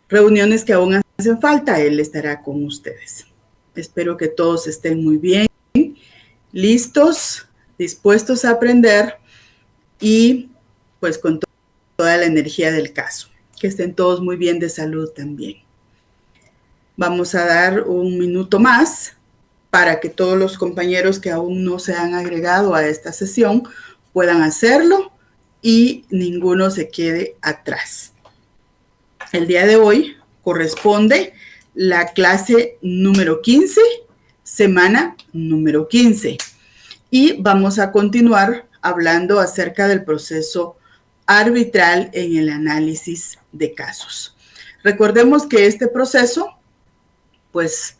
reuniones que aún hacen falta, él estará con ustedes. Espero que todos estén muy bien, listos, dispuestos a aprender y pues con toda la energía del caso. Que estén todos muy bien de salud también. Vamos a dar un minuto más para que todos los compañeros que aún no se han agregado a esta sesión puedan hacerlo y ninguno se quede atrás. El día de hoy corresponde la clase número 15, semana número 15. Y vamos a continuar hablando acerca del proceso arbitral en el análisis de casos. Recordemos que este proceso, pues,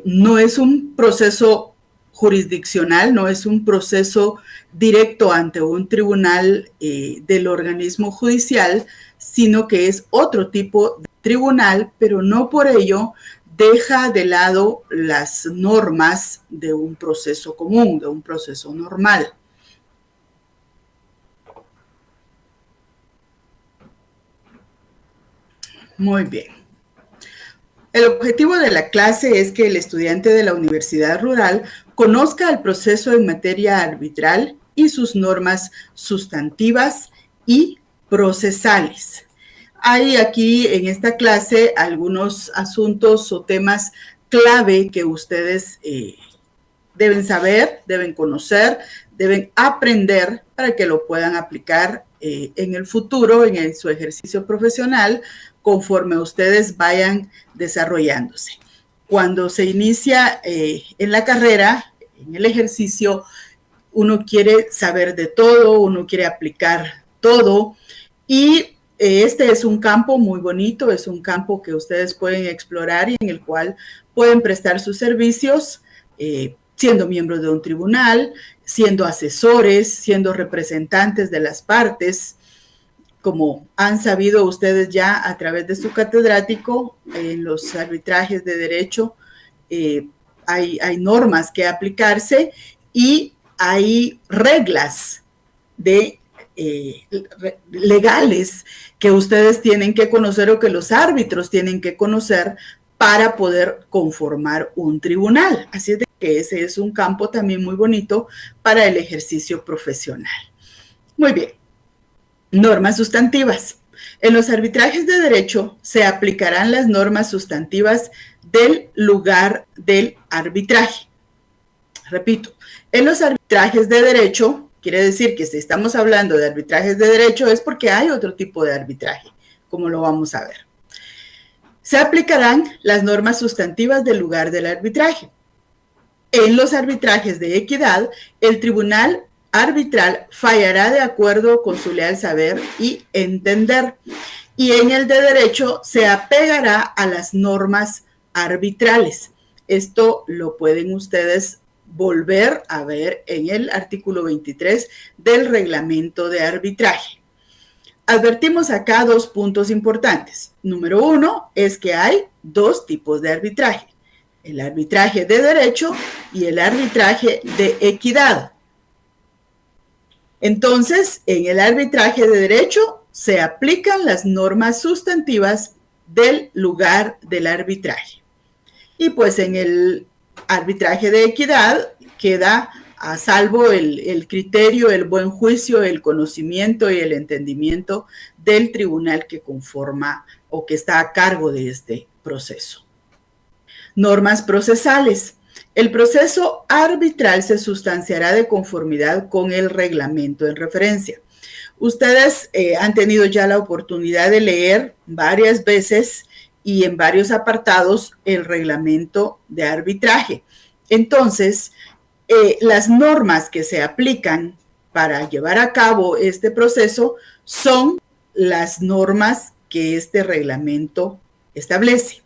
no es un proceso jurisdiccional, no es un proceso directo ante un tribunal del organismo judicial, sino que es otro tipo de tribunal, pero no por ello deja de lado las normas de un proceso común, de un proceso normal. Muy bien. El objetivo de la clase es que el estudiante de la Universidad Rural conozca el proceso en materia arbitral y sus normas sustantivas y procesales. Hay aquí en esta clase algunos asuntos o temas clave que ustedes deben saber, deben conocer, deben aprender para que lo puedan aplicar en el futuro, en su ejercicio profesional, conforme ustedes vayan desarrollándose. Cuando se inicia en la carrera, en el ejercicio, uno quiere saber de todo, uno quiere aplicar todo y este es un campo muy bonito, es un campo que ustedes pueden explorar y en el cual pueden prestar sus servicios siendo miembros de un tribunal, siendo asesores, siendo representantes de las partes, como han sabido ustedes ya a través de su catedrático, en los arbitrajes de derecho hay normas que aplicarse y hay reglas legales que ustedes tienen que conocer o que los árbitros tienen que conocer para poder conformar un tribunal. Así es de que ese es un campo también muy bonito para el ejercicio profesional. Muy bien. Normas sustantivas. En los arbitrajes de derecho se aplicarán las normas sustantivas del lugar del arbitraje. Repito, en los arbitrajes de derecho, quiere decir que si estamos hablando de arbitrajes de derecho es porque hay otro tipo de arbitraje, como lo vamos a ver. Se aplicarán las normas sustantivas del lugar del arbitraje. En los arbitrajes de equidad, el tribunal arbitral fallará de acuerdo con su leal saber y entender. Y en el de derecho se apegará a las normas arbitrales. Esto lo pueden ustedes volver a ver en el artículo 23 del reglamento de arbitraje. Advertimos acá dos puntos importantes. Número uno es que hay dos tipos de arbitraje. El arbitraje de derecho y el arbitraje de equidad. Entonces, en el arbitraje de derecho se aplican las normas sustantivas del lugar del arbitraje. Y pues en el arbitraje de equidad queda a salvo el criterio, el buen juicio, el conocimiento y el entendimiento del tribunal que conforma o que está a cargo de este proceso. Normas procesales. El proceso arbitral se sustanciará de conformidad con el reglamento en referencia. Ustedes han tenido ya la oportunidad de leer varias veces y en varios apartados el reglamento de arbitraje. Entonces, las normas que se aplican para llevar a cabo este proceso son las normas que este reglamento establece.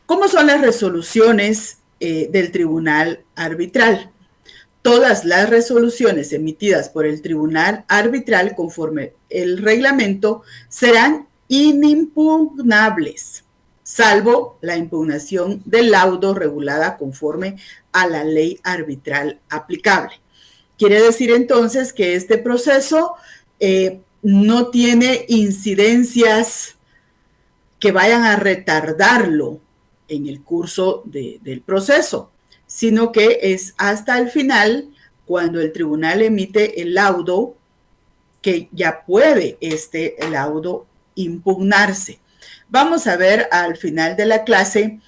¿Cómo son las resoluciones del tribunal arbitral? Todas las resoluciones emitidas por el tribunal arbitral conforme el reglamento serán inimpugnables, salvo la impugnación del laudo regulada conforme a la ley arbitral aplicable. Quiere decir entonces que este proceso no tiene incidencias que vayan a retardarlo en el curso del proceso, sino que es hasta el final, cuando el tribunal emite el laudo, que ya puede este laudo impugnarse. Vamos a ver al final de la clase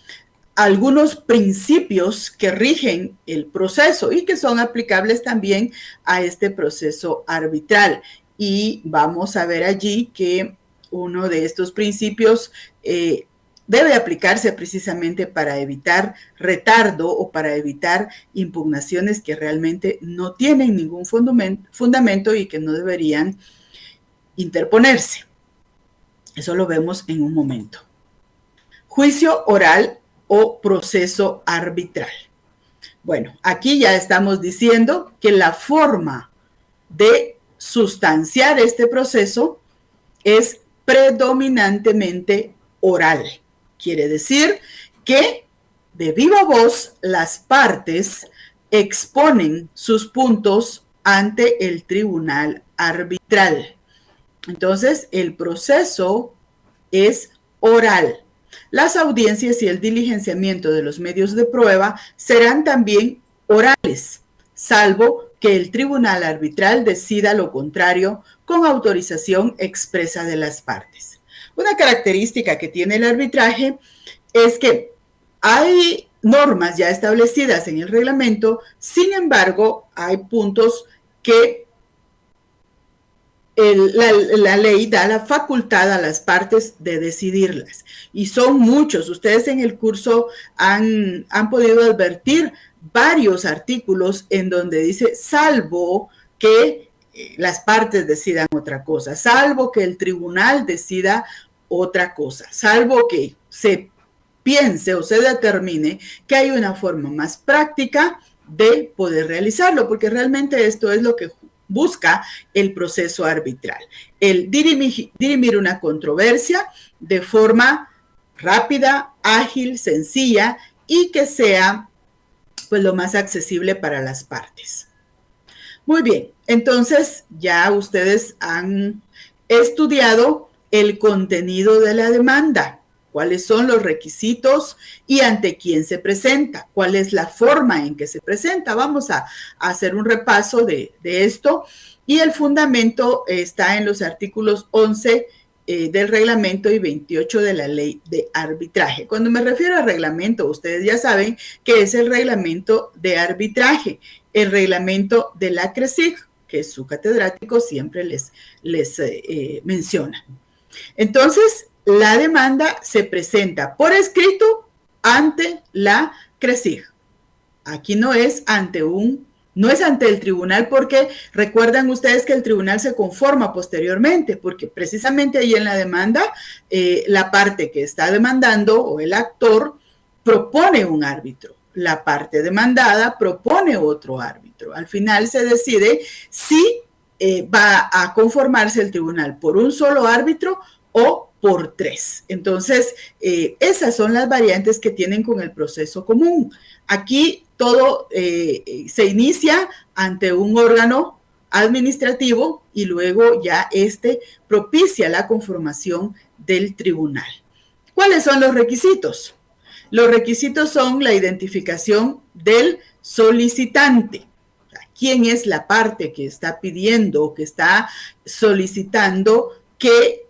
algunos principios que rigen el proceso y que son aplicables también a este proceso arbitral. Y vamos a ver allí que uno de estos principios debe aplicarse precisamente para evitar retardo o para evitar impugnaciones que realmente no tienen ningún fundamento y que no deberían interponerse. Eso lo vemos en un momento. Juicio oral o proceso arbitral. Bueno, aquí ya estamos diciendo que la forma de sustanciar este proceso es predominantemente oral. Quiere decir que de viva voz las partes exponen sus puntos ante el tribunal arbitral. Entonces, el proceso es oral. Las audiencias y el diligenciamiento de los medios de prueba serán también orales, salvo que el tribunal arbitral decida lo contrario con autorización expresa de las partes. Una característica que tiene el arbitraje es que hay normas ya establecidas en el reglamento, sin embargo, hay puntos que la ley da la facultad a las partes de decidirlas. Y son muchos. Ustedes en el curso han podido advertir varios artículos en donde dice, salvo que las partes decidan otra cosa, salvo que el tribunal decida otra cosa, salvo que se piense o se determine que hay una forma más práctica de poder realizarlo, porque realmente esto es lo que busca el proceso arbitral, el dirimir una controversia de forma rápida, ágil, sencilla y que sea pues lo más accesible para las partes. Muy bien, entonces ya ustedes han estudiado el contenido de la demanda, cuáles son los requisitos y ante quién se presenta, cuál es la forma en que se presenta. Vamos a hacer un repaso de esto y el fundamento está en los artículos 11 del reglamento y 28 de la ley de arbitraje. Cuando me refiero al reglamento, ustedes ya saben que es el reglamento de arbitraje, el reglamento de la CRESIG, que su catedrático siempre les menciona. Entonces, la demanda se presenta por escrito ante la CRESIG. Aquí no es ante el tribunal, porque recuerdan ustedes que el tribunal se conforma posteriormente, porque precisamente ahí en la demanda, la parte que está demandando o el actor propone un árbitro. La parte demandada propone otro árbitro. Al final se decide si va a conformarse el tribunal por un solo árbitro o por 3. Entonces, esas son las variantes que tienen con el proceso común. Aquí todo se inicia ante un órgano administrativo y luego ya propicia la conformación del tribunal. ¿Cuáles son los requisitos? Los requisitos son la identificación del solicitante. ¿Quién es la parte que está pidiendo, que está solicitando que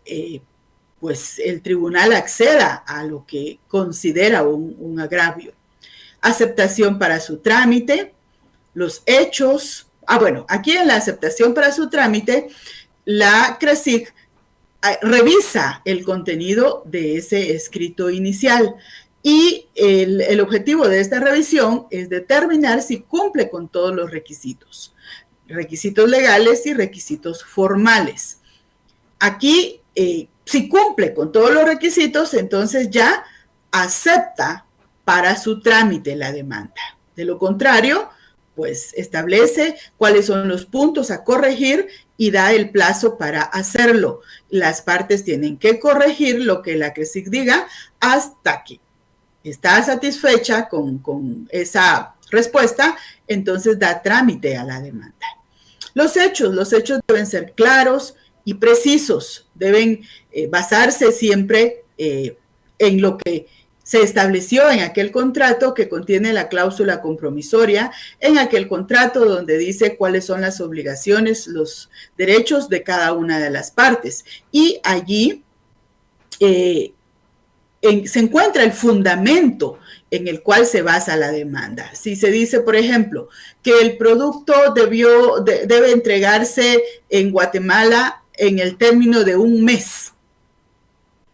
pues el tribunal acceda a lo que considera un agravio? Aceptación para su trámite, los hechos. Bueno, aquí en la aceptación para su trámite, la CRESIG revisa el contenido de ese escrito inicial y el objetivo de esta revisión es determinar si cumple con todos los requisitos legales y requisitos formales. Aquí, si cumple con todos los requisitos, entonces ya acepta para su trámite la demanda. De lo contrario, pues establece cuáles son los puntos a corregir y da el plazo para hacerlo. Las partes tienen que corregir lo que la CRESIG diga hasta aquí. Está satisfecha con esa respuesta, entonces da trámite a la demanda. Los hechos deben ser claros y precisos. Deben basarse siempre en lo que se estableció en aquel contrato que contiene la cláusula compromisoria, en aquel contrato donde dice cuáles son las obligaciones, los derechos de cada una de las partes. Y allí se encuentra el fundamento en el cual se basa la demanda. Si se dice, por ejemplo, que el producto debe entregarse en Guatemala en el término de un mes,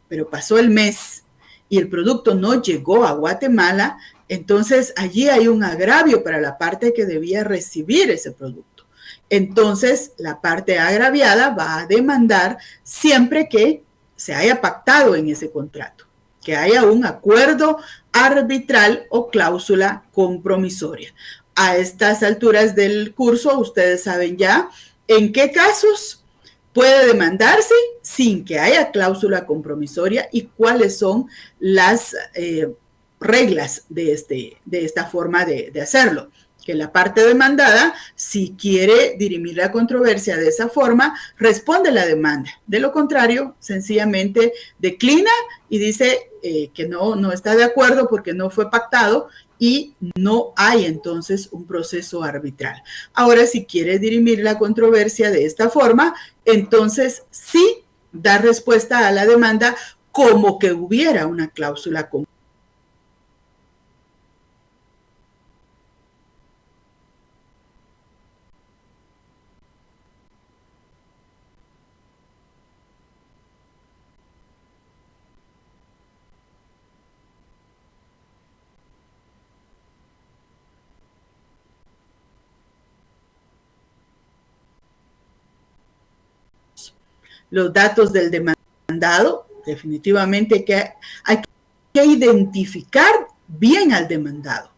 pero pasó el mes y el producto no llegó a Guatemala, entonces allí hay un agravio para la parte que debía recibir ese producto. Entonces la parte agraviada va a demandar siempre que se haya pactado en ese contrato, que haya un acuerdo arbitral o cláusula compromisoria. A estas alturas del curso, ustedes saben ya en qué casos puede demandarse sin que haya cláusula compromisoria y cuáles son las reglas de esta forma de hacerlo. Que la parte demandada, si quiere dirimir la controversia de esa forma, responde la demanda. De lo contrario, sencillamente declina y dice que no está de acuerdo porque no fue pactado y no hay entonces un proceso arbitral. Ahora, si quiere dirimir la controversia de esta forma, entonces sí da respuesta a la demanda como que hubiera una cláusula compromisoria. Los datos del demandado, definitivamente que hay que identificar bien al demandado.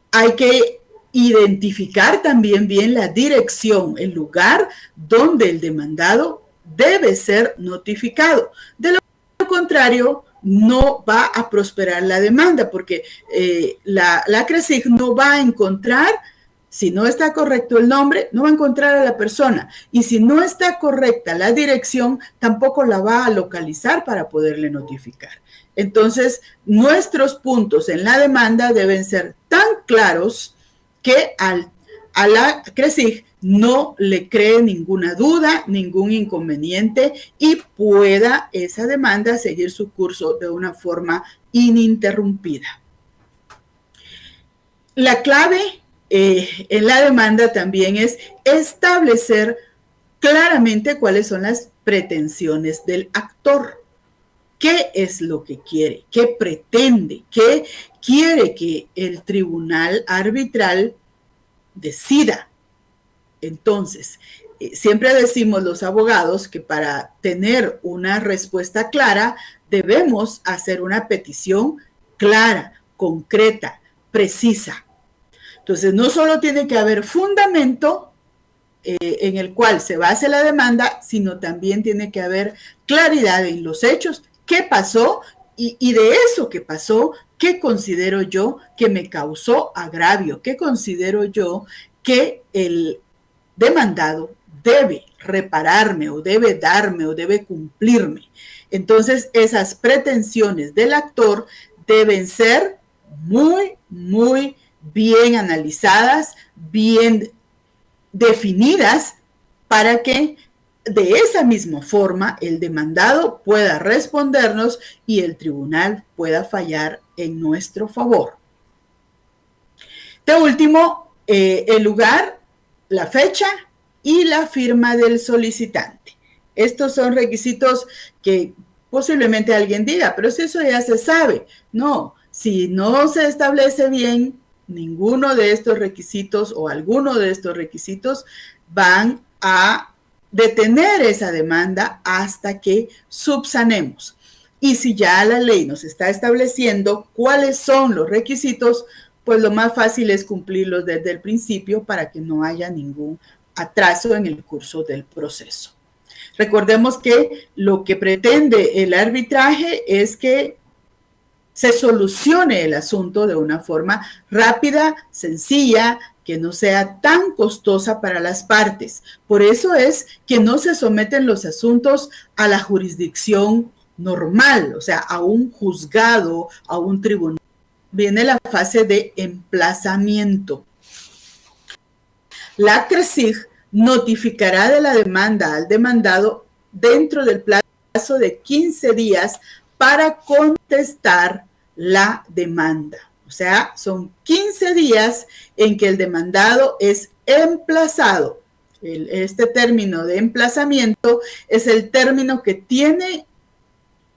Hay que identificar también bien la dirección, el lugar donde el demandado debe ser notificado. De lo contrario, no va a prosperar la demanda porque la CRESIG no va a encontrar. Si no está correcto el nombre, no va a encontrar a la persona. Y si no está correcta la dirección, tampoco la va a localizar para poderle notificar. Entonces, nuestros puntos en la demanda deben ser tan claros que a la CRESIG no le cree ninguna duda, ningún inconveniente y pueda esa demanda seguir su curso de una forma ininterrumpida. La clave en la demanda también es establecer claramente cuáles son las pretensiones del actor. ¿Qué es lo que quiere? ¿Qué pretende? ¿Qué quiere que el tribunal arbitral decida? Entonces, siempre decimos los abogados que para tener una respuesta clara debemos hacer una petición clara, concreta, precisa. Entonces, no solo tiene que haber fundamento en el cual se base la demanda, sino también tiene que haber claridad en los hechos, qué pasó y de eso que pasó, qué considero yo que me causó agravio, qué considero yo que el demandado debe repararme o debe darme o debe cumplirme. Entonces, esas pretensiones del actor deben ser muy, muy bien analizadas, bien definidas, para que de esa misma forma el demandado pueda respondernos y el tribunal pueda fallar en nuestro favor. De último, el lugar, la fecha y la firma del solicitante. Estos son requisitos que posiblemente alguien diga, pero si eso ya se sabe. No, si no se establece bien ninguno de estos requisitos o alguno de estos requisitos, van a detener esa demanda hasta que subsanemos. Y si ya la ley nos está estableciendo cuáles son los requisitos, pues lo más fácil es cumplirlos desde el principio para que no haya ningún atraso en el curso del proceso. Recordemos que lo que pretende el arbitraje es que se solucione el asunto de una forma rápida, sencilla, que no sea tan costosa para las partes. Por eso es que no se someten los asuntos a la jurisdicción normal, o sea, a un juzgado, a un tribunal. Viene la fase de emplazamiento. La CRESIG notificará de la demanda al demandado dentro del plazo de 15 días para contestar la demanda. O sea, son 15 días en que el demandado es emplazado. Este término de emplazamiento es el término que tiene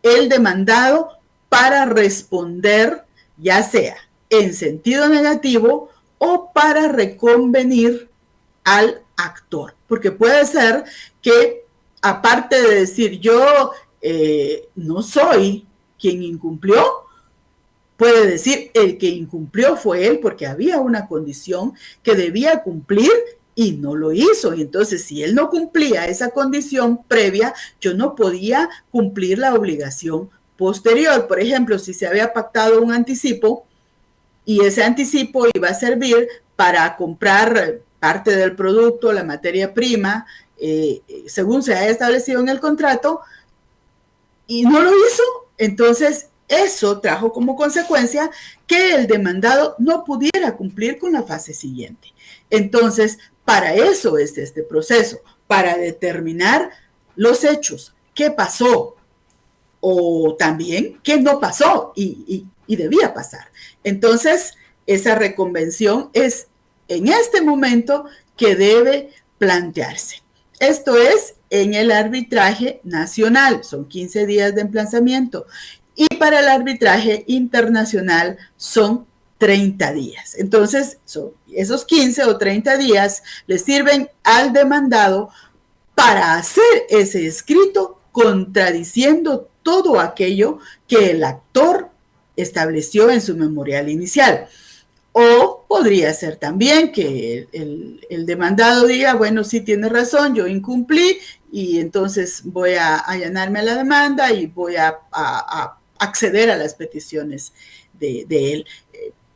el demandado para responder, ya sea en sentido negativo o para reconvenir al actor. Porque puede ser que, aparte de decir yo no soy quien incumplió, puede decir el que incumplió fue él porque había una condición que debía cumplir y no lo hizo. Y entonces, si él no cumplía esa condición previa, yo no podía cumplir la obligación posterior. Por ejemplo, si se había pactado un anticipo y ese anticipo iba a servir para comprar parte del producto, la materia prima, según se haya establecido en el contrato, y no lo hizo, entonces eso trajo como consecuencia que el demandado no pudiera cumplir con la fase siguiente. Entonces, para eso es este proceso, para determinar los hechos, qué pasó o también qué no pasó y debía pasar. Entonces, esa reconvención es en este momento que debe plantearse. Esto es en el arbitraje nacional, son 15 días de emplazamiento, y para el arbitraje internacional son 30 días. Entonces, esos 15 o 30 días le sirven al demandado para hacer ese escrito contradiciendo todo aquello que el actor estableció en su memorial inicial. O podría ser también que el demandado diga, bueno, sí tiene razón, yo incumplí y entonces voy a allanarme a la demanda y voy a acceder a las peticiones de él.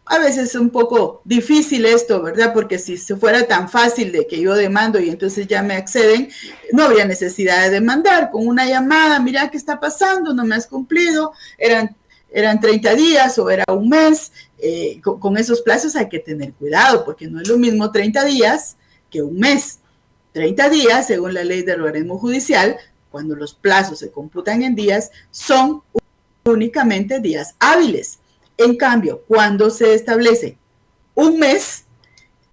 A veces es un poco difícil esto, ¿verdad? Porque si se fuera tan fácil de que yo demando y entonces ya me acceden, no habría necesidad de demandar. Con una llamada, mira qué está pasando, no me has cumplido, eran 30 días o era un mes. Con esos plazos hay que tener cuidado, porque no es lo mismo 30 días que un mes. 30 días, según la ley del logaritmo judicial, cuando los plazos se computan en días, son únicamente días hábiles. En cambio, cuando se establece un mes,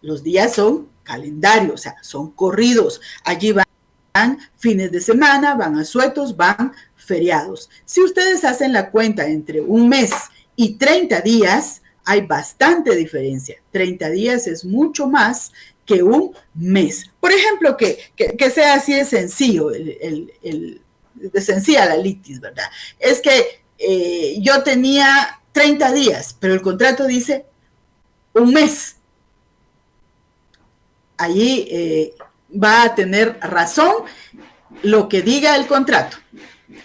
los días son calendarios, o sea, son corridos. Allí van fines de semana, van asuetos, van feriados. Si ustedes hacen la cuenta entre un mes y 30 días, hay bastante diferencia. 30 días es mucho más que un mes. Por ejemplo, que sea así de sencillo, de sencilla la litis, ¿verdad? Es que yo tenía 30 días, pero el contrato dice un mes. Allí va a tener razón lo que diga el contrato.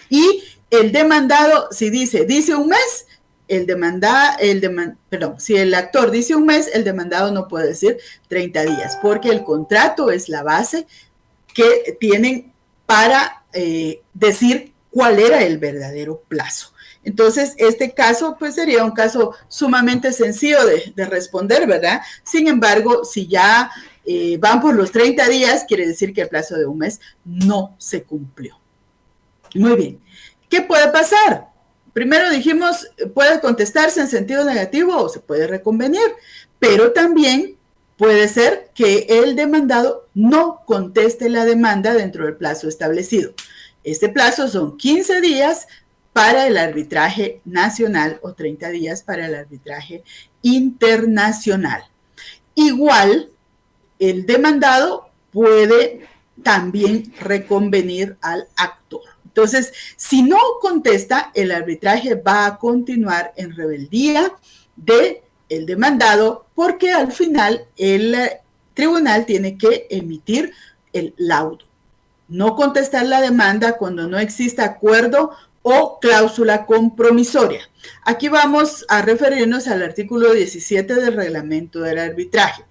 Y el demandado, si dice un mes, si el actor dice un mes, el demandado no puede decir 30 días, porque el contrato es la base que tienen para decir cuál era el verdadero plazo. Entonces, este caso, pues sería un caso sumamente sencillo de responder, ¿verdad? Sin embargo, si ya van por los 30 días, quiere decir que el plazo de un mes no se cumplió. Muy bien. ¿Qué puede pasar? Primero dijimos, puede contestarse en sentido negativo o se puede reconvenir, pero también puede ser que el demandado no conteste la demanda dentro del plazo establecido. Este plazo son 15 días para el arbitraje nacional o 30 días para el arbitraje internacional. Igual, el demandado puede también reconvenir al actor. Entonces, si no contesta, el arbitraje va a continuar en rebeldía del demandado porque al final el tribunal tiene que emitir el laudo. No contestar la demanda cuando no exista acuerdo o cláusula compromisoria. Aquí vamos a referirnos al artículo 17 del reglamento del arbitraje.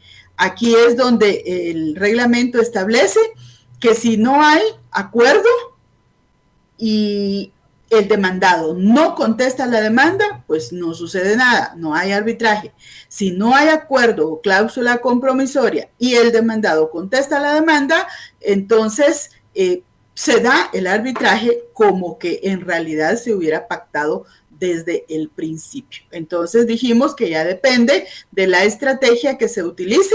Aquí es donde el reglamento establece que si no hay acuerdo y el demandado no contesta la demanda, pues no sucede nada, no hay arbitraje. Si no hay acuerdo o cláusula compromisoria y el demandado contesta la demanda, entonces se da el arbitraje como que en realidad se hubiera pactado desde el principio. Entonces dijimos que ya depende de la estrategia que se utilice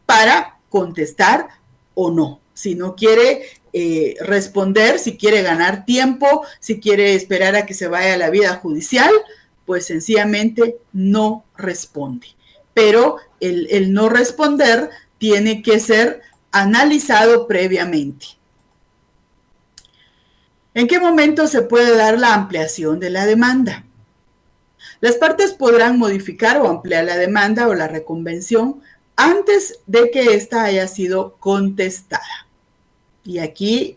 para contestar o no. Si no quiere responder, si quiere ganar tiempo, si quiere esperar a que se vaya a la vida judicial, pues sencillamente no responde. Pero el no responder tiene que ser analizado previamente. ¿En qué momento se puede dar la ampliación de la demanda? Las partes podrán modificar o ampliar la demanda o la reconvención antes de que ésta haya sido contestada. Y aquí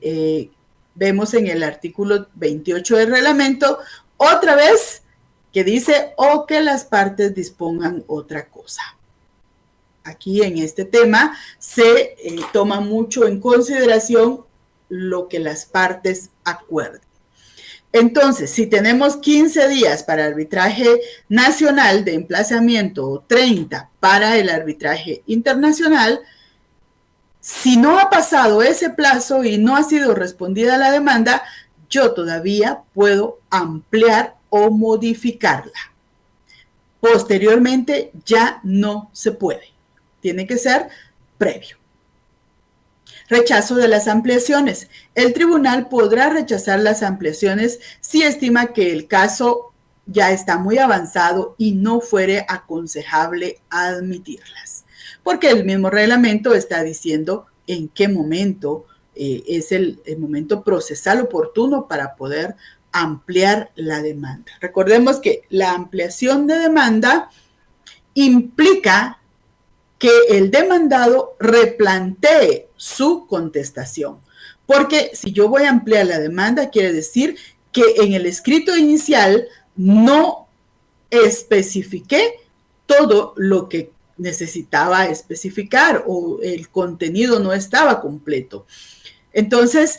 vemos en el artículo 28 del reglamento, otra vez que dice o que las partes dispongan otra cosa. Aquí en este tema se toma mucho en consideración lo que las partes acuerden. Entonces, si tenemos 15 días para arbitraje nacional de emplazamiento o 30 para el arbitraje internacional, si no ha pasado ese plazo y no ha sido respondida la demanda, yo todavía puedo ampliar o modificarla. Posteriormente ya no se puede. Tiene que ser previo. Rechazo de las ampliaciones. El tribunal podrá rechazar las ampliaciones si estima que el caso ya está muy avanzado y no fuere aconsejable admitirlas. Porque el mismo reglamento está diciendo en qué momento es el momento procesal oportuno para poder ampliar la demanda. Recordemos que la ampliación de demanda implica que el demandado replantee su contestación. Porque si yo voy a ampliar la demanda, quiere decir que en el escrito inicial no especifiqué todo lo que necesitaba especificar o el contenido no estaba completo. Entonces,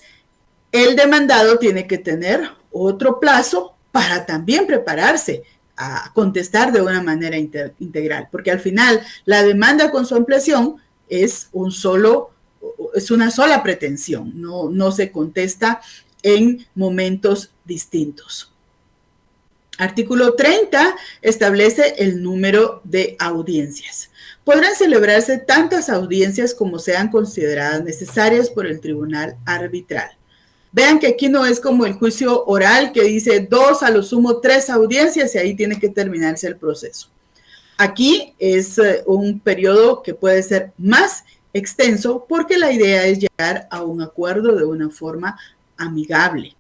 el demandado tiene que tener otro plazo para también prepararse a contestar de una manera integral, porque al final la demanda con su ampliación es una sola pretensión, no se contesta en momentos distintos. Artículo 30 establece el número de audiencias. Podrán celebrarse tantas audiencias como sean consideradas necesarias por el tribunal arbitral. Vean que aquí no es como el juicio oral que dice 2, a lo sumo 3 audiencias y ahí tiene que terminarse el proceso. Aquí es un periodo que puede ser más extenso porque la idea es llegar a un acuerdo de una forma amigable.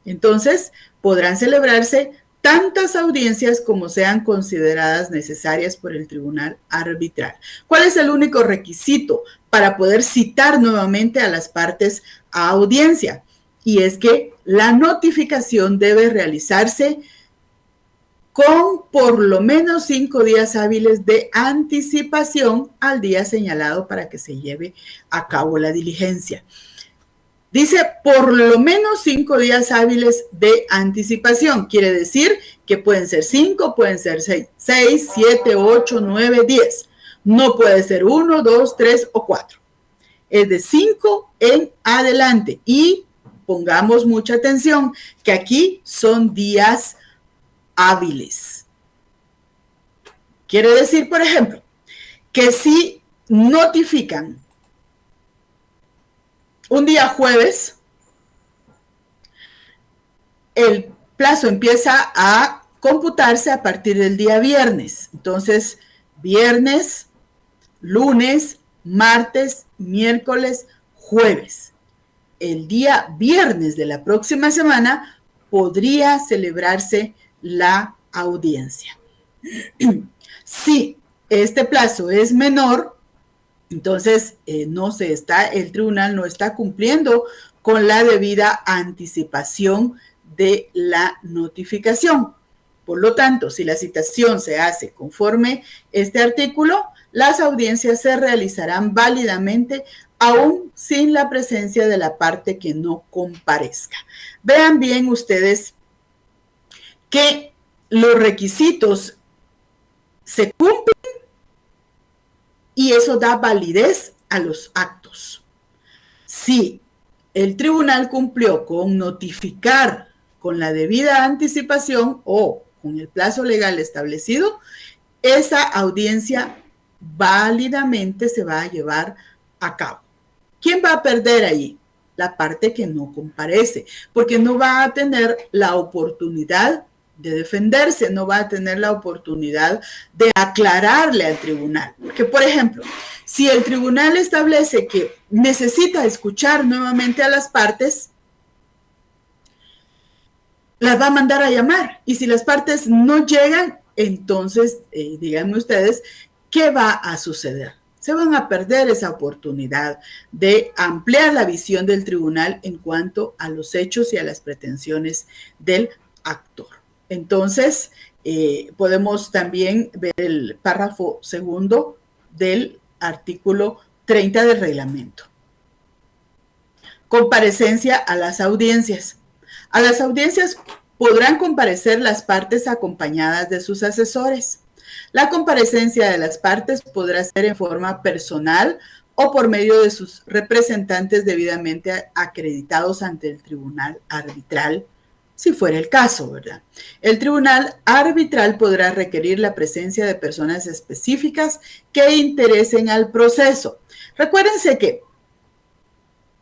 Entonces, podrán celebrarse tantas audiencias como sean consideradas necesarias por el tribunal arbitral. ¿Cuál es el único requisito para poder citar nuevamente a las partes a audiencia? Y es que la notificación debe realizarse con por lo menos 5 días hábiles de anticipación al día señalado para que se lleve a cabo la diligencia. Dice por lo menos 5 días hábiles de anticipación. Quiere decir que pueden ser 5, pueden ser 6, 7, 8, 9, 10. No puede ser 1, 2, 3 o 4. Es de 5 en adelante. Y pongamos mucha atención que aquí son días hábiles. Quiere decir, por ejemplo, que si notifican un día jueves, el plazo empieza a computarse a partir del día viernes. Entonces, viernes, lunes, martes, miércoles, jueves. El día viernes de la próxima semana podría celebrarse la audiencia. Si este plazo es menor, entonces el tribunal no está cumpliendo con la debida anticipación de la notificación. Por lo tanto, si la citación se hace conforme este artículo, las audiencias se realizarán válidamente aún sin la presencia de la parte que no comparezca. Vean bien ustedes que los requisitos se cumplen y eso da validez a los actos. Si el tribunal cumplió con notificar con la debida anticipación o con el plazo legal establecido, esa audiencia válidamente se va a llevar a cabo. ¿Quién va a perder ahí? La parte que no comparece, porque no va a tener la oportunidad de defenderse, no va a tener la oportunidad de aclararle al tribunal. Porque, por ejemplo, si el tribunal establece que necesita escuchar nuevamente a las partes, las va a mandar a llamar. Y si las partes no llegan, entonces, díganme ustedes, ¿qué va a suceder? Se van a perder esa oportunidad de ampliar la visión del tribunal en cuanto a los hechos y a las pretensiones del actor. Entonces, podemos también ver el párrafo segundo del artículo 30 del reglamento. Comparecencia a las audiencias. A las audiencias podrán comparecer las partes acompañadas de sus asesores. La comparecencia de las partes podrá ser en forma personal o por medio de sus representantes debidamente acreditados ante el tribunal arbitral, si fuera el caso, ¿verdad? El tribunal arbitral podrá requerir la presencia de personas específicas que interesen al proceso. Recuérdense que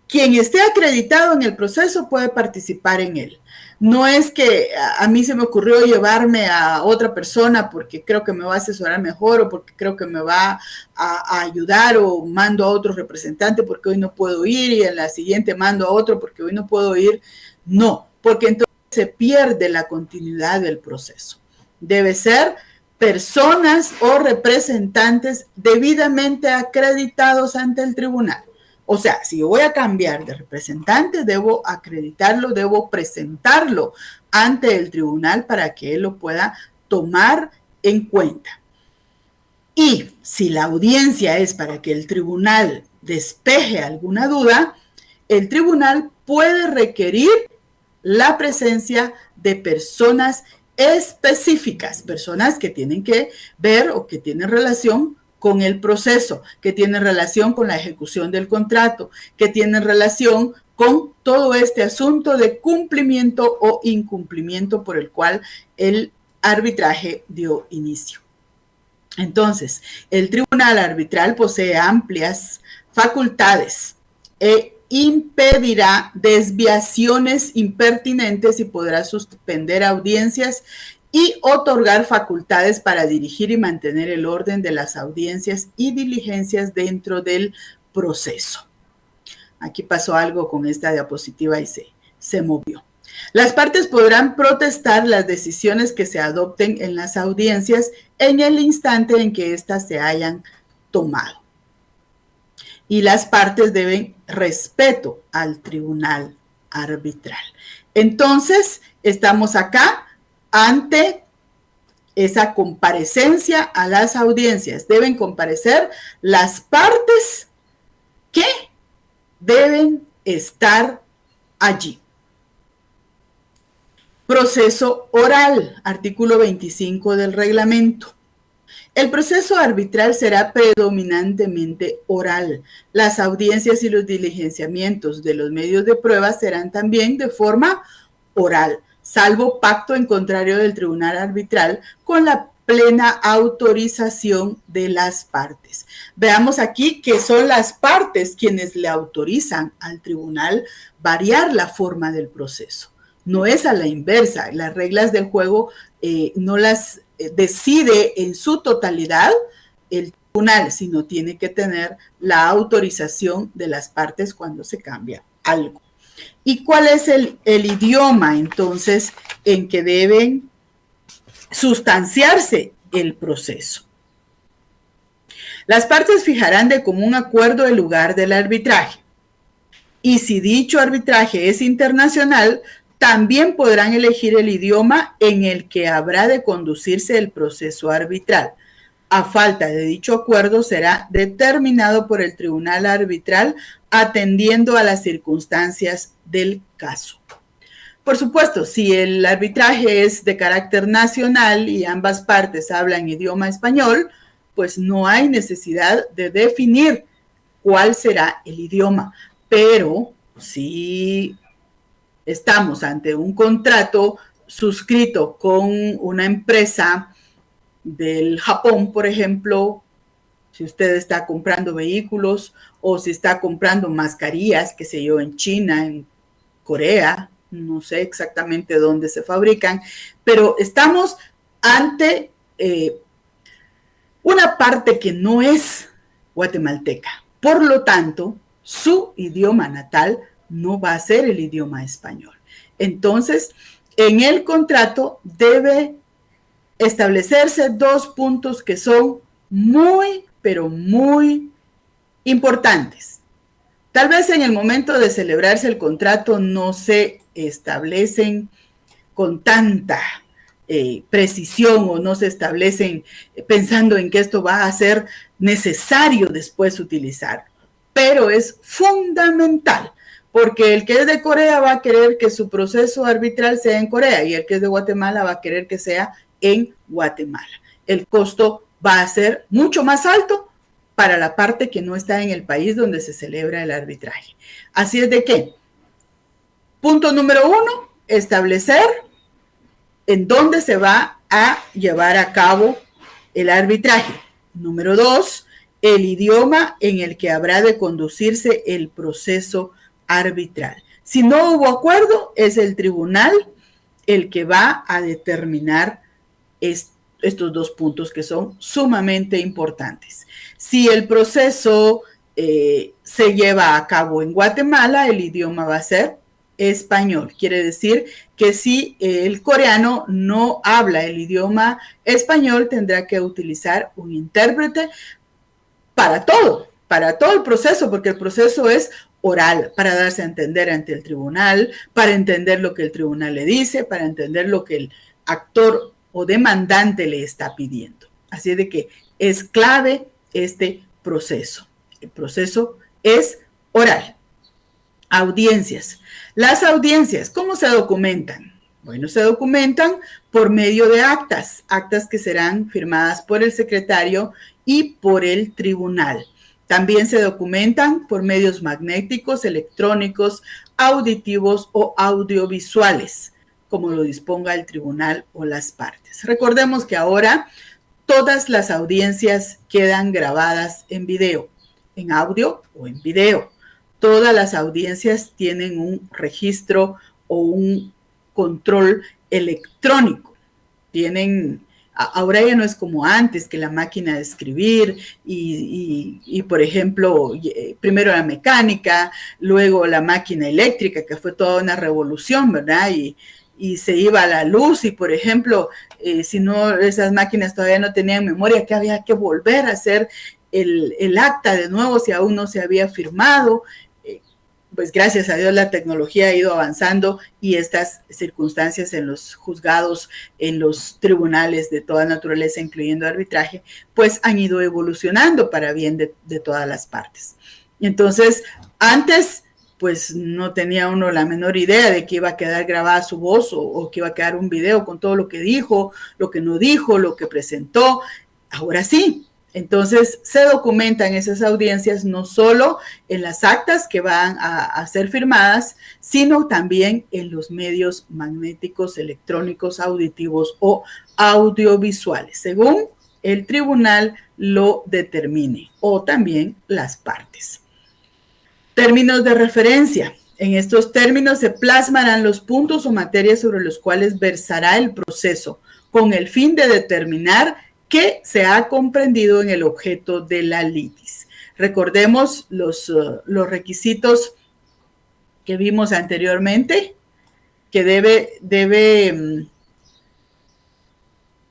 quien esté acreditado en el proceso puede participar en él. No es que a mí se me ocurrió llevarme a otra persona porque creo que me va a asesorar mejor o porque creo que me va a ayudar o mando a otro representante porque hoy no puedo ir y en la siguiente mando a otro porque hoy no puedo ir. No, porque entonces se pierde la continuidad del proceso. Debe ser personas o representantes debidamente acreditados ante el tribunal. O sea, si yo voy a cambiar de representante, debo acreditarlo, debo presentarlo ante el tribunal para que él lo pueda tomar en cuenta. Y si la audiencia es para que el tribunal despeje alguna duda, el tribunal puede requerir la presencia de personas específicas, personas que tienen que ver o que tienen relación con el proceso, que tienen relación con la ejecución del contrato, que tienen relación con todo este asunto de cumplimiento o incumplimiento por el cual el arbitraje dio inicio. Entonces, el tribunal arbitral posee amplias facultades e impedirá desviaciones impertinentes y podrá suspender audiencias y otorgar facultades para dirigir y mantener el orden de las audiencias y diligencias dentro del proceso. Aquí pasó algo con esta diapositiva y se movió. Las partes podrán protestar las decisiones que se adopten en las audiencias en el instante en que éstas se hayan tomado. Y las partes deben respeto al tribunal arbitral. Entonces, estamos acá ante esa comparecencia a las audiencias. Deben comparecer las partes que deben estar allí. Proceso oral, artículo 25 del reglamento. El proceso arbitral será predominantemente oral. Las audiencias y los diligenciamientos de los medios de prueba serán también de forma oral, salvo pacto en contrario del tribunal arbitral con la plena autorización de las partes. Veamos aquí que son las partes quienes le autorizan al tribunal variar la forma del proceso. No es a la inversa. Las reglas del juego no las decide en su totalidad el tribunal, sino tiene que tener la autorización de las partes cuando se cambia algo. ¿Y cuál es el idioma, entonces, en que deben sustanciarse el proceso? Las partes fijarán de común acuerdo el lugar del arbitraje. Y si dicho arbitraje es internacional, también podrán elegir el idioma en el que habrá de conducirse el proceso arbitral. a falta de dicho acuerdo, será determinado por el tribunal arbitral atendiendo a las circunstancias del caso. Por supuesto, si el arbitraje es de carácter nacional y ambas partes hablan idioma español, pues no hay necesidad de definir cuál será el idioma. Pero si estamos ante un contrato suscrito con una empresa del Japón, por ejemplo, si usted está comprando vehículos o si está comprando mascarillas, qué sé yo, en China, en Corea, no sé exactamente dónde se fabrican, pero estamos ante una parte que no es guatemalteca. Por lo tanto, su idioma natal no va a ser el idioma español. Entonces, en el contrato debe establecerse dos puntos que son muy, pero muy importantes. Tal vez en el momento de celebrarse el contrato no se establecen con tanta precisión o no se establecen pensando en que esto va a ser necesario después utilizar, pero es fundamental porque el que es de Corea va a querer que su proceso arbitral sea en Corea y el que es de Guatemala va a querer que sea en Guatemala. El costo va a ser mucho más alto para la parte que no está en el país donde se celebra el arbitraje. Así es de que, punto número 1, establecer en dónde se va a llevar a cabo el arbitraje. Número 2, el idioma en el que habrá de conducirse el proceso arbitral. Si no hubo acuerdo, es el tribunal el que va a determinar estos dos puntos que son sumamente importantes. Si el proceso se lleva a cabo en Guatemala, el idioma va a ser español. Quiere decir que si el coreano no habla el idioma español, tendrá que utilizar un intérprete para todo el proceso, porque el proceso es oral, para darse a entender ante el tribunal, para entender lo que el tribunal le dice, para entender lo que el actor o demandante le está pidiendo. Así de que es clave este proceso. El proceso es oral. Audiencias. Las audiencias, ¿cómo se documentan? Bueno, se documentan por medio de actas que serán firmadas por el secretario y por el tribunal. También se documentan por medios magnéticos, electrónicos, auditivos o audiovisuales, como lo disponga el tribunal o las partes. Recordemos que ahora todas las audiencias quedan grabadas en video, en audio o en video. Todas las audiencias tienen un registro o un control electrónico. Ahora ya no es como antes, que la máquina de escribir y por ejemplo, primero la mecánica, luego la máquina eléctrica, que fue toda una revolución, ¿verdad? Y se iba a la luz y, por ejemplo, si no, esas máquinas todavía no tenían memoria, que había que volver a hacer el acta de nuevo si aún no se había firmado. Pues gracias a Dios la tecnología ha ido avanzando y estas circunstancias en los juzgados, en los tribunales de toda naturaleza, incluyendo arbitraje, pues han ido evolucionando para bien de todas las partes. Entonces, antes, pues no tenía uno la menor idea de que iba a quedar grabada su voz o que iba a quedar un video con todo lo que dijo, lo que no dijo, lo que presentó. Ahora sí. Entonces, se documentan esas audiencias no solo en las actas que van a ser firmadas, sino también en los medios magnéticos, electrónicos, auditivos o audiovisuales, según el tribunal lo determine, o también las partes. Términos de referencia. En estos términos se plasmarán los puntos o materias sobre los cuales versará el proceso, con el fin de determinar que se ha comprendido en el objeto de la litis. Recordemos los requisitos que vimos anteriormente, que debe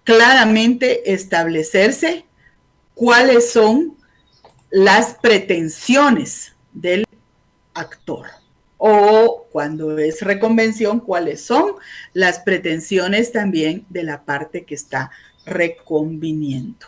claramente establecerse cuáles son las pretensiones del actor. O cuando es reconvención, cuáles son las pretensiones también de la parte que está reconviniendo.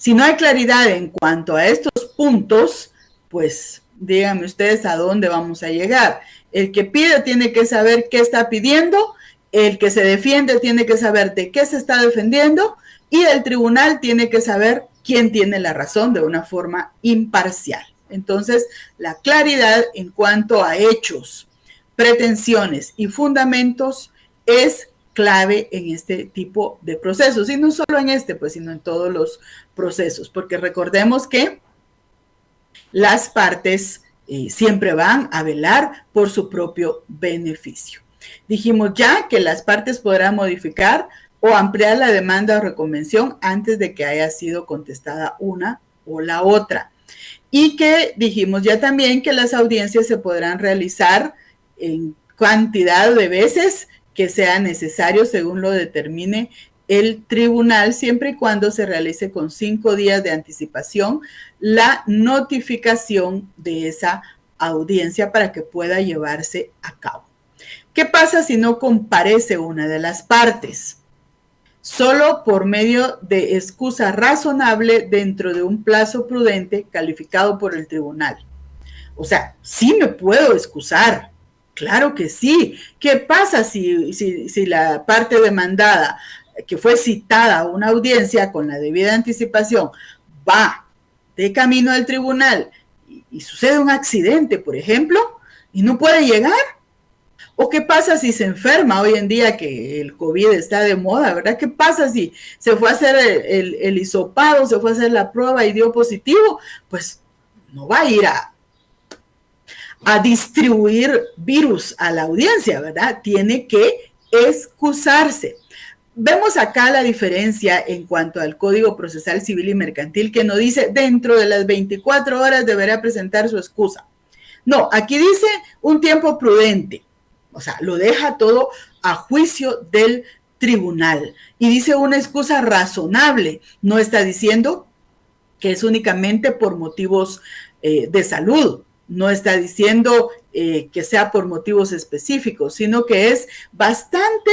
Si no hay claridad en cuanto a estos puntos, pues díganme ustedes a dónde vamos a llegar. El que pide tiene que saber qué está pidiendo, el que se defiende tiene que saber de qué se está defendiendo y el tribunal tiene que saber quién tiene la razón de una forma imparcial. Entonces, la claridad en cuanto a hechos, pretensiones y fundamentos es clave en este tipo de procesos, y no solo en este, pues, sino en todos los procesos, porque recordemos que las partes siempre van a velar por su propio beneficio. Dijimos ya que las partes podrán modificar o ampliar la demanda o reconvención antes de que haya sido contestada una o la otra. Y que dijimos ya también que las audiencias se podrán realizar en cantidad de veces que sea necesario según lo determine el tribunal, siempre y cuando se realice con 5 días de anticipación la notificación de esa audiencia para que pueda llevarse a cabo. ¿Qué pasa si no comparece una de las partes? Solo por medio de excusa razonable dentro de un plazo prudente calificado por el tribunal. O sea, sí me puedo excusar, claro que sí. ¿Qué pasa si la parte demandada que fue citada a una audiencia con la debida anticipación va de camino al tribunal y sucede un accidente, por ejemplo, y no puede llegar? ¿O qué pasa si se enferma hoy en día que el COVID está de moda, verdad? ¿Qué pasa si se fue a hacer el hisopado, se fue a hacer la prueba y dio positivo? Pues no va a ir a distribuir virus a la audiencia, ¿verdad? Tiene que excusarse. Vemos acá la diferencia en cuanto al Código Procesal Civil y Mercantil, que no dice dentro de las 24 horas deberá presentar su excusa. No, aquí dice un tiempo prudente. O sea, lo deja todo a juicio del tribunal. Y dice una excusa razonable. No está diciendo que es únicamente por motivos de salud. No está diciendo que sea por motivos específicos, sino que es bastante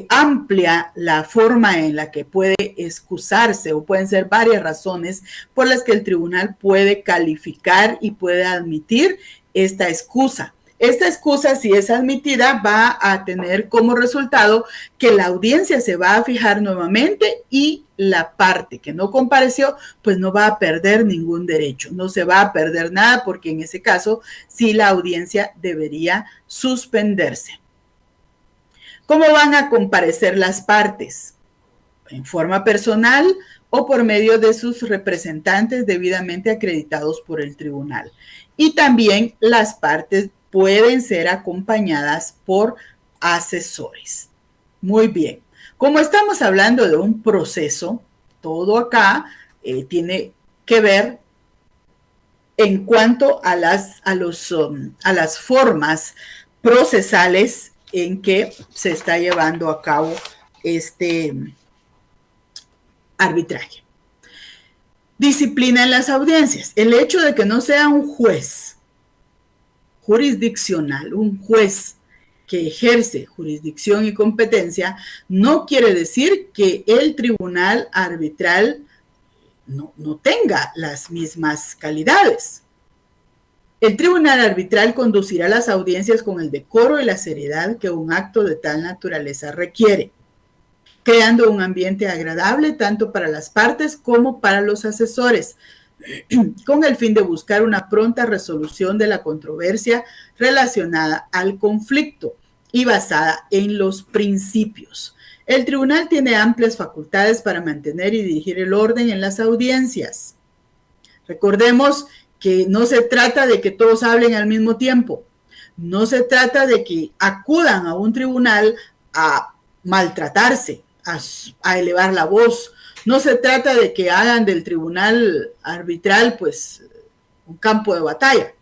amplia la forma en la que puede excusarse, o pueden ser varias razones por las que el tribunal puede calificar y puede admitir esta excusa. Esta excusa, si es admitida, va a tener como resultado que la audiencia se va a fijar nuevamente y la parte que no compareció, pues no va a perder ningún derecho, no se va a perder nada, porque en ese caso sí la audiencia debería suspenderse. ¿Cómo van a comparecer las partes? En forma personal o por medio de sus representantes debidamente acreditados por el tribunal. Y también las partes pueden ser acompañadas por asesores. Muy bien. Como estamos hablando de un proceso, todo acá tiene que ver en cuanto a las formas procesales en que se está llevando a cabo este arbitraje. Disciplina en las audiencias. El hecho de que no sea un juez jurisdiccional, un juez que ejerce jurisdicción y competencia, no quiere decir que el tribunal arbitral no tenga las mismas calidades. El tribunal arbitral conducirá las audiencias con el decoro y la seriedad que un acto de tal naturaleza requiere, creando un ambiente agradable tanto para las partes como para los asesores, con el fin de buscar una pronta resolución de la controversia relacionada al conflicto y basada en los principios. El tribunal tiene amplias facultades para mantener y dirigir el orden en las audiencias. Recordemos que no se trata de que todos hablen al mismo tiempo. No se trata de que acudan a un tribunal a maltratarse, a elevar la voz. No se trata de que hagan del tribunal arbitral, pues, un campo de batalla.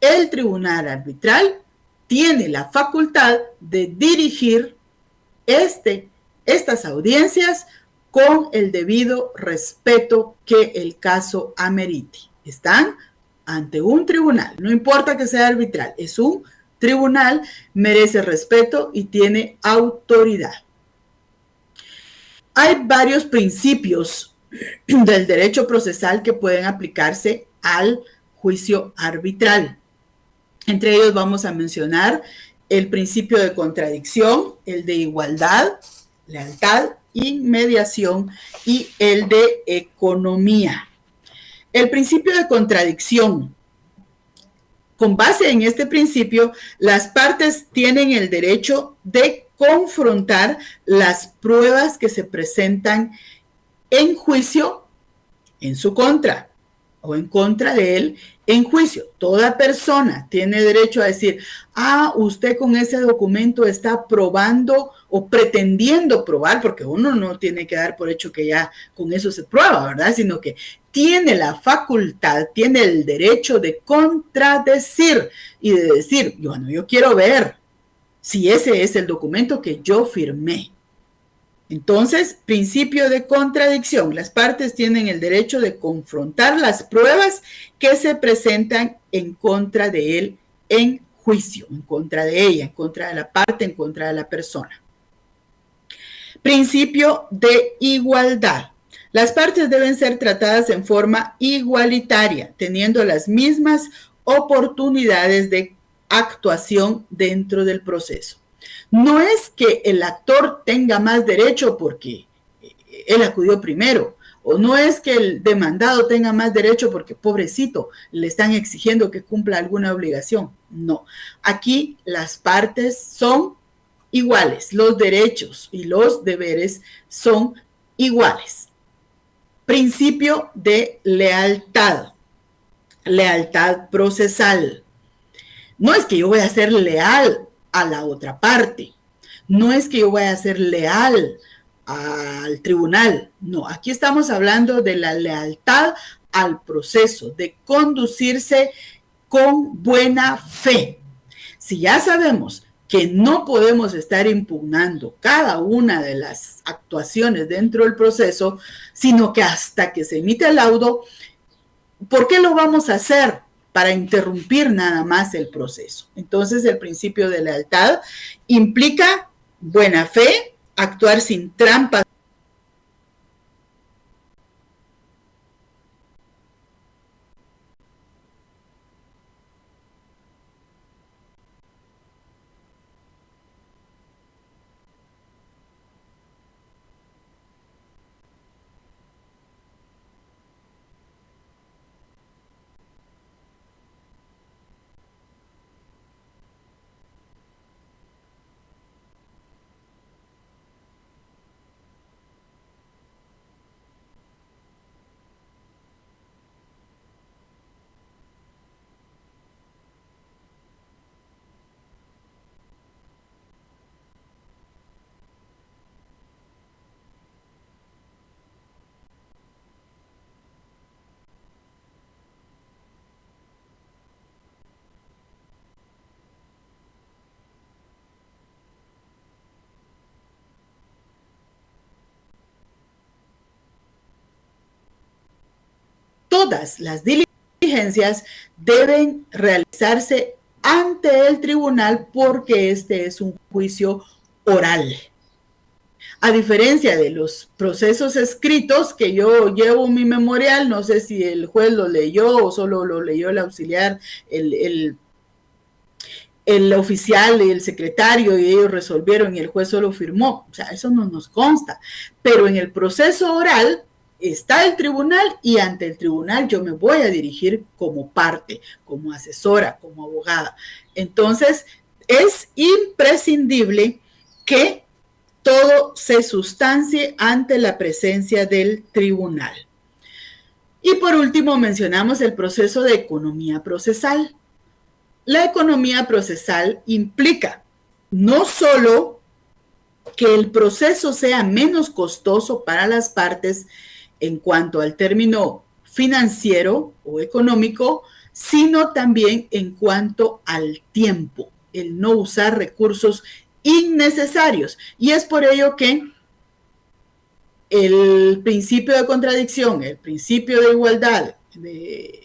El tribunal arbitral tiene la facultad de dirigir estas audiencias con el debido respeto que el caso amerite. Están ante un tribunal, no importa que sea arbitral, es un tribunal, merece respeto y tiene autoridad. Hay varios principios del derecho procesal que pueden aplicarse al juicio arbitral. Entre ellos vamos a mencionar el principio de contradicción, el de igualdad, lealtad, inmediación y el de economía. El principio de contradicción. Con base en este principio, las partes tienen el derecho de confrontar las pruebas que se presentan en juicio en su contra o en contra de él en juicio. Toda persona tiene derecho a decir, usted con ese documento está probando o pretendiendo probar, porque uno no tiene que dar por hecho que ya con eso se prueba, ¿verdad? Sino que tiene la facultad, tiene el derecho de contradecir y de decir, bueno, yo quiero ver si ese es el documento que yo firmé. Entonces, principio de contradicción. Las partes tienen el derecho de confrontar las pruebas que se presentan en contra de él en juicio, en contra de ella, en contra de la parte, en contra de la persona. Principio de igualdad. Las partes deben ser tratadas en forma igualitaria, teniendo las mismas oportunidades de actuación dentro del proceso. No es que el actor tenga más derecho porque él acudió primero, o no es que el demandado tenga más derecho porque, pobrecito, le están exigiendo que cumpla alguna obligación. No, aquí las partes son iguales, los derechos y los deberes son iguales. Principio de lealtad, lealtad procesal. No es que yo voy a ser leal a la otra parte, no es que yo voy a ser leal al tribunal, no, aquí estamos hablando de la lealtad al proceso, de conducirse con buena fe. Si ya sabemos que no podemos estar impugnando cada una de las actuaciones dentro del proceso, sino que hasta que se emite el laudo, ¿por qué lo vamos a hacer? Para interrumpir nada más el proceso. Entonces, el principio de lealtad implica buena fe, actuar sin trampas. Todas las diligencias deben realizarse ante el tribunal porque este es un juicio oral. A diferencia de los procesos escritos que yo llevo en mi memorial, no sé si el juez lo leyó o solo lo leyó el auxiliar, el oficial y el secretario, y ellos resolvieron y el juez solo firmó. O sea, eso no nos consta. Pero en el proceso oral está el tribunal y ante el tribunal yo me voy a dirigir como parte, como asesora, como abogada. Entonces, es imprescindible que todo se sustancie ante la presencia del tribunal. Y por último, mencionamos el proceso de economía procesal. La economía procesal implica no solo que el proceso sea menos costoso para las partes en cuanto al término financiero o económico, sino también en cuanto al tiempo, el no usar recursos innecesarios. Y es por ello que el principio de contradicción, el principio de igualdad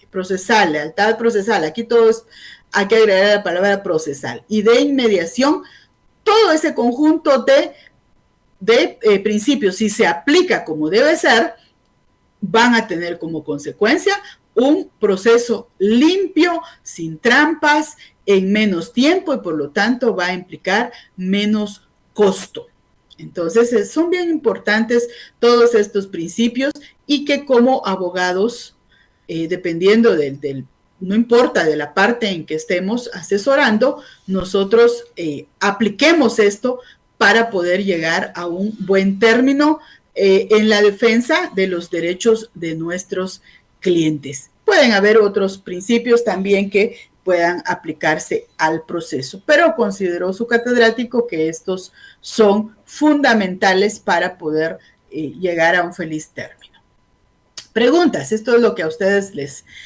procesal, lealtad procesal, aquí todos hay que agregar la palabra procesal, y de inmediación, todo ese conjunto de principios, si se aplica como debe ser, van a tener como consecuencia un proceso limpio, sin trampas, en menos tiempo y por lo tanto va a implicar menos costo. Entonces, son bien importantes todos estos principios y que como abogados, dependiendo no importa de la parte en que estemos asesorando, nosotros apliquemos esto para poder llegar a un buen término en la defensa de los derechos de nuestros clientes. Pueden haber otros principios también que puedan aplicarse al proceso, pero consideró su catedrático que estos son fundamentales para poder llegar a un feliz término. Preguntas, esto es lo que a ustedes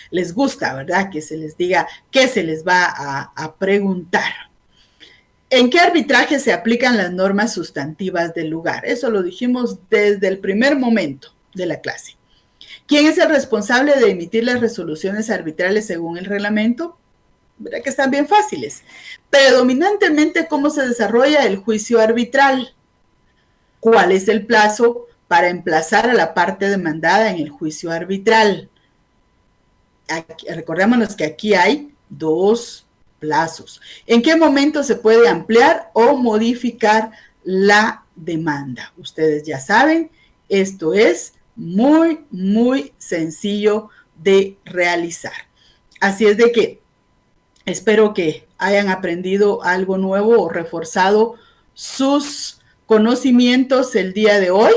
les gusta, ¿verdad? Que se les diga qué se les va a preguntar. ¿En qué arbitraje se aplican las normas sustantivas del lugar? Eso lo dijimos desde el primer momento de la clase. ¿Quién es el responsable de emitir las resoluciones arbitrales según el reglamento? ¿Verdad que están bien fáciles? Predominantemente, ¿cómo se desarrolla el juicio arbitral? ¿Cuál es el plazo para emplazar a la parte demandada en el juicio arbitral? Recordémonos que aquí hay 2 plazos. ¿En qué momento se puede ampliar o modificar la demanda? Ustedes ya saben, esto es muy, muy sencillo de realizar. Así es de que espero que hayan aprendido algo nuevo o reforzado sus conocimientos el día de hoy.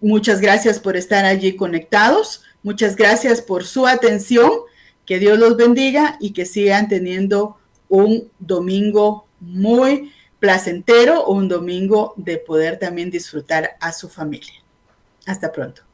Muchas gracias por estar allí conectados. Muchas gracias por su atención. Que Dios los bendiga y que sigan teniendo un domingo muy placentero, un domingo de poder también disfrutar a su familia. Hasta pronto.